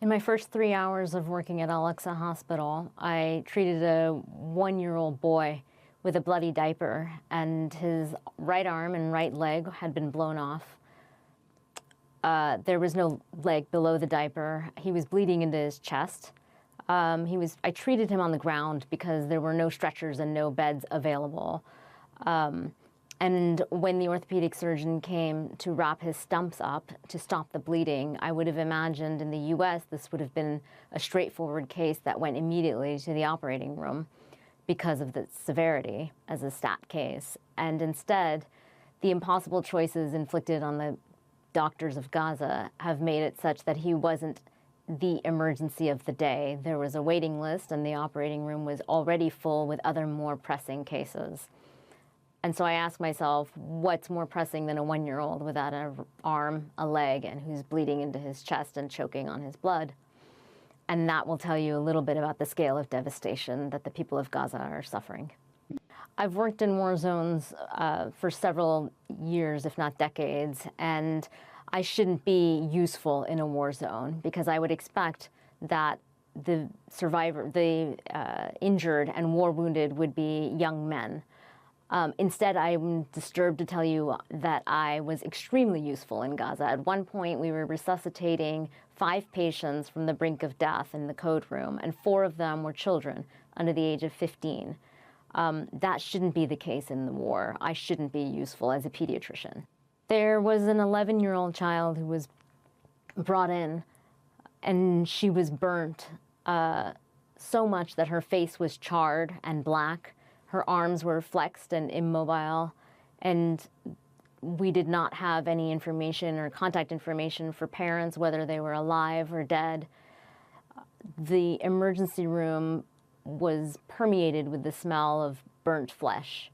In my first 3 hours of working at Alexa Hospital, I treated a 1-year-old boy with a bloody diaper, and his right arm and right leg had been blown off. There was no leg below the diaper. He was bleeding into his chest. I treated him on the ground because there were no stretchers and no beds available. And when the orthopedic surgeon came to wrap his stumps up to stop the bleeding, I would have imagined in the US this would have been a straightforward case that went immediately to the operating room because of the severity as a stat case. And instead, the impossible choices inflicted on the doctors of Gaza have made it such that he wasn't the emergency of the day. There was a waiting list, and the operating room was already full with other more pressing cases. And so I asked myself, what's more pressing than a 1-year-old without an arm, a leg, and who's bleeding into his chest and choking on his blood? And that will tell you a little bit about the scale of devastation that the people of Gaza are suffering. I've worked in war zones for several years, if not decades, and I shouldn't be useful in a war zone because I would expect that the injured and war wounded would be young men. Instead, I'm disturbed to tell you that I was extremely useful in Gaza. At one point, we were resuscitating 5 patients from the brink of death in the code room, and 4 of them were children under the age of 15. That shouldn't be the case in the war. I shouldn't be useful as a pediatrician. There was an 11-year-old child who was brought in, and she was burnt so much that her face was charred and black. Her arms were flexed and immobile, and we did not have any information or contact information for parents, whether they were alive or dead. The emergency room was permeated with the smell of burnt flesh.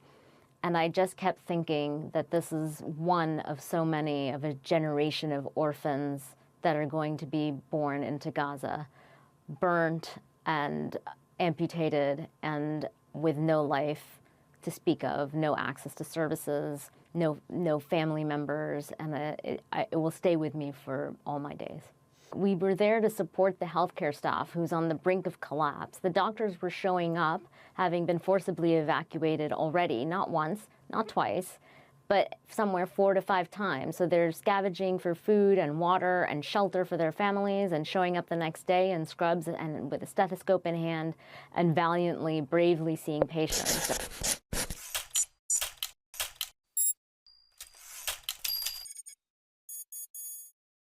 And I just kept thinking that this is one of so many of a generation of orphans that are going to be born into Gaza, burnt and amputated and with no life to speak of, no access to services, no family members, and it will stay with me for all my days. We were there to support the healthcare staff who's on the brink of collapse. The doctors were showing up, having been forcibly evacuated already, not once, not twice, but somewhere 4 to 5 times. So they're scavenging for food and water and shelter for their families and showing up the next day in scrubs and with a stethoscope in hand and valiantly, bravely seeing patients.